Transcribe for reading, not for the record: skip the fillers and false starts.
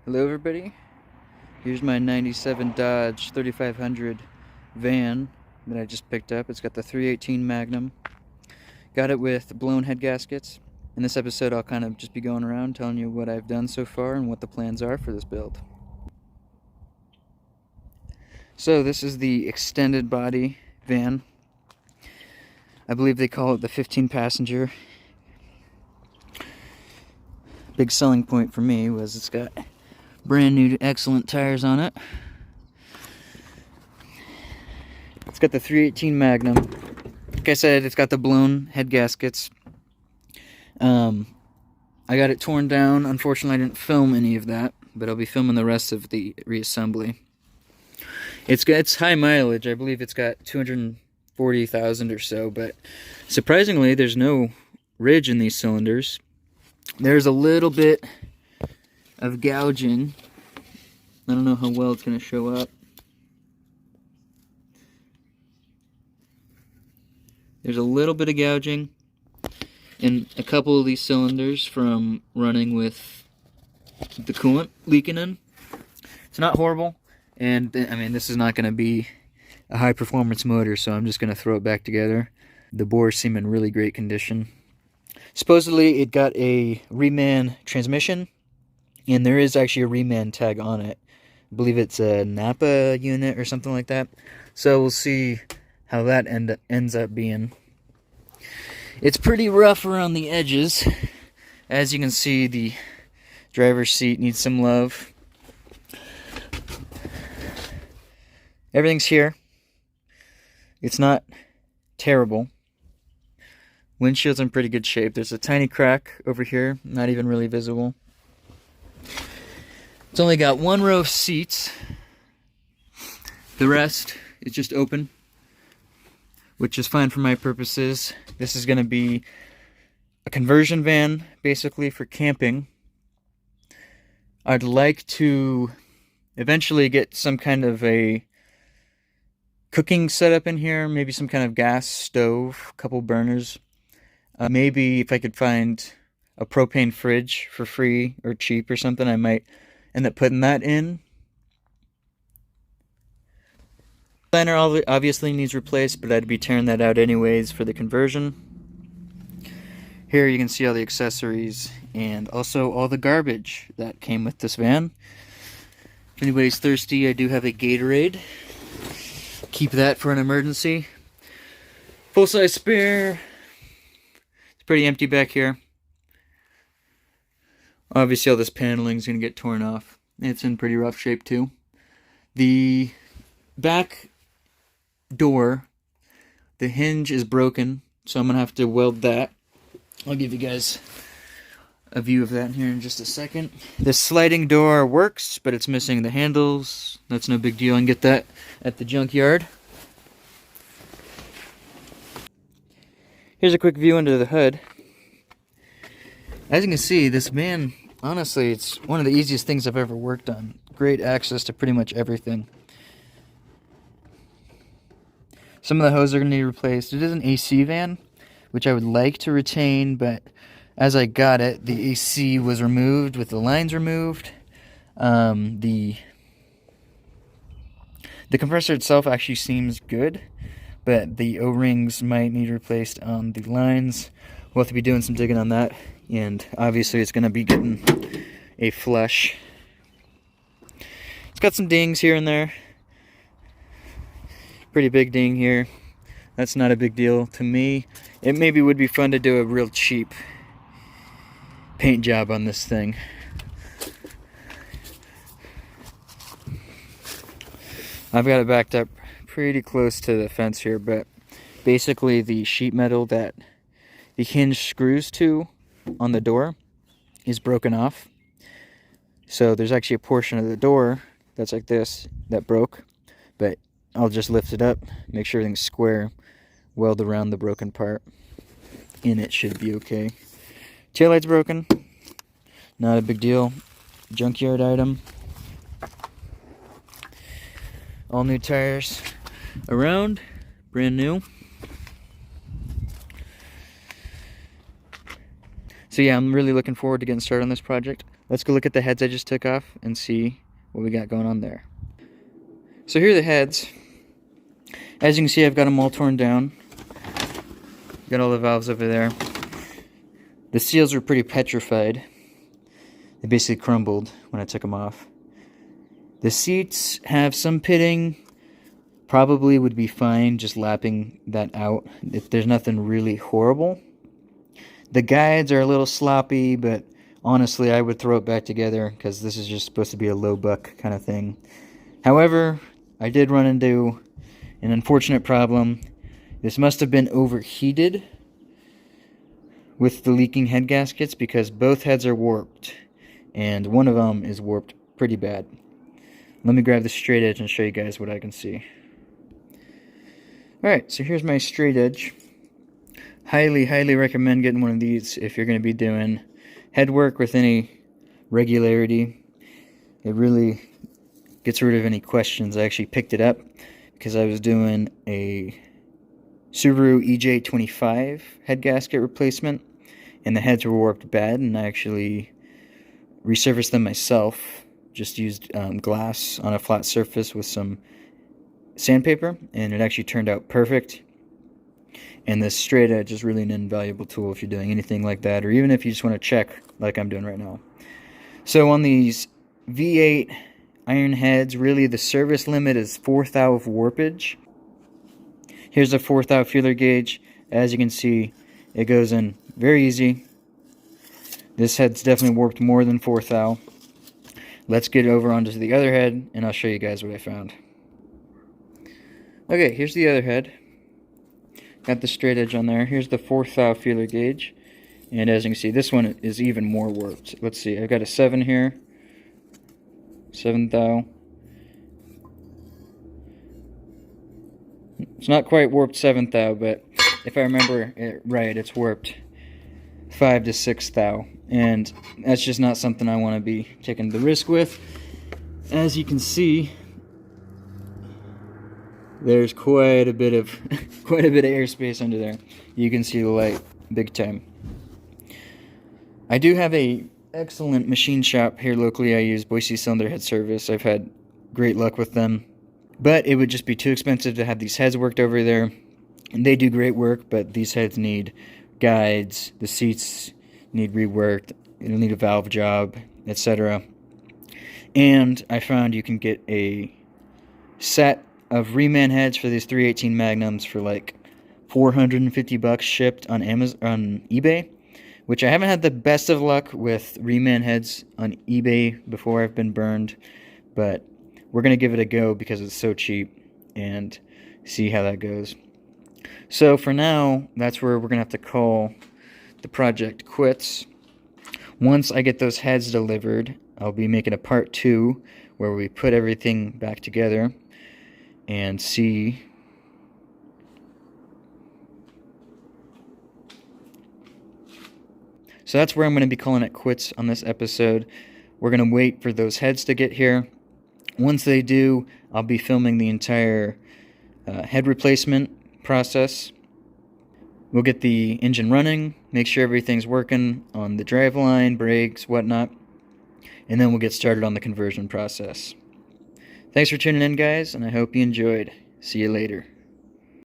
Hello everybody, here's my 97 Dodge 3500 van that I just picked up. It's got the 318 Magnum. Got it with blown head gaskets. In this episode I'll kind of just be going around telling you what I've done so far and what the plans are for this build. So this is the extended body van. I believe they call it the 15 passenger. Big selling point for me was it's got brand new excellent tires on it. It's got the 318 Magnum. Like I said, it's got the blown head gaskets. I got it torn down. Unfortunately, I didn't film any of that, but I'll be filming the rest of the reassembly. It's high mileage. I believe it's got 240,000 or so, but surprisingly, there's no ridge in these cylinders. There's a little bit of gouging. I don't know how well it's going to show up. There's a little bit of gouging in a couple of these cylinders from running with the coolant leaking in. It's not horrible, and I mean, this is not going to be a high performance motor, so I'm just going to throw it back together. The bores seem in really great condition. Supposedly it got a reman transmission, and there is actually a reman tag on it. I believe it's a Napa unit or something like that. So we'll see how that ends up being. It's pretty rough around the edges. As you can see, the driver's seat needs some love. Everything's here. It's not terrible. Windshield's in pretty good shape. There's a tiny crack over here, not even really visible. It's only got one row of seats. The rest is just open, which is fine for my purposes. This is going to be a conversion van, basically, for camping. I'd like to eventually get some kind of a cooking setup in here, maybe some kind of gas stove, a couple burners. Maybe if I could find a propane fridge for free or cheap or something, I might end up putting that in. Liner obviously needs replaced, but I'd be tearing that out anyways for the conversion. Here you can see all the accessories and also all the garbage that came with this van. If anybody's thirsty, I do have a Gatorade. Keep that for an emergency. Full-size spare. It's pretty empty back here. Obviously all this paneling is going to get torn off. It's in pretty rough shape too. The back door, the hinge is broken, so I'm going to have to weld that. I'll give you guys a view of that here in just a second. The sliding door works, but it's missing the handles. That's no big deal. I can get that at the junkyard. Here's a quick view under the hood. As you can see, this van, honestly, it's one of the easiest things I've ever worked on. Great access to pretty much everything. Some of the hoses are going to need replaced. It is an AC van, which I would like to retain, but as I got it, the AC was removed with the lines removed. The compressor itself actually seems good, but the O-rings might need replaced on the lines. We'll have to be doing some digging on that, and obviously it's going to be getting a flush. It's got some dings here and there. Pretty big ding here. That's not a big deal to me. It maybe would be fun to do a real cheap paint job on this thing. I've got it backed up pretty close to the fence here, but basically the sheet metal that the hinge screws to on the door is broken off. So there's actually a portion of the door that's like this that broke, but I'll just lift it up, make sure everything's square, weld around the broken part, and it should be okay. Taillight's broken, not a big deal. Junkyard item. All new tires around, brand new. So yeah, I'm really looking forward to getting started on this project. let's go look at the heads I just took off and see what we got going on there. So here are the heads. As you can see, I've got them all torn down. Got all the valves over there. The seals were pretty petrified. They basically crumbled when I took them off. The seats have some pitting. Probably would be fine just lapping that out if there's nothing really horrible. The guides are a little sloppy, but honestly I would throw it back together because this is just supposed to be a low buck kind of thing. However, I did run into an unfortunate problem. This must have been overheated with the leaking head gaskets because both heads are warped and one of them is warped pretty bad. Let me grab the straight edge and show you guys what I can see. Alright, so here's my straight edge. Highly recommend getting one of these if you're going to be doing head work with any regularity. It really gets rid of any questions. I actually picked it up because I was doing a Subaru EJ25 head gasket replacement and the heads were warped bad, and I actually resurfaced them myself. Just used glass on a flat surface with some sandpaper, and it actually turned out perfect. And this straight edge is really an invaluable tool if you're doing anything like that, or even if you just want to check like I'm doing right now. So on these V8 iron heads, really the service limit is 4 thou of warpage. Here's a 4 thou feeler gauge. As you can see, it goes in very easy. This head's definitely warped more than 4 thou. Let's get over onto the other head, and I'll show you guys what I found. Okay, here's the other head. Got the straight edge on there. Here's the 4 thou feeler gauge. And as you can see, this one is even more warped. Let's see, I've got a 7 here. 7 thou. It's not quite warped 7 thou, but if I remember it right, it's warped 5 to 6 thou. And that's just not something I want to be taking the risk with. As you can see, there's quite a bit of airspace under there. You can see the light big time. I do have a excellent machine shop here locally. I use Boise Cylinder Head Service. I've had great luck with them, but it would just be too expensive to have these heads worked over there. And they do great work, but these heads need guides. The seats need reworked. It'll need a valve job, etc. And I found you can get a set of reman heads for these 318 Magnums for like $450 shipped on eBay, which I haven't had the best of luck with reman heads on eBay before. I've been burned, but we're going to give it a go because it's so cheap and see how that goes. So for now, that's where we're going to have to call the project quits. Once I get those heads delivered, I'll be making a part 2 where we put everything back together and see so that's where I'm going to be calling it quits on this episode. We're going to wait for those heads to get here. Once they do, I'll be filming the entire head replacement process. We'll get the engine running, make sure everything's working on the driveline, brakes, whatnot, and then we'll get started on the conversion process. Thanks for tuning in, guys, and I hope you enjoyed. See you later.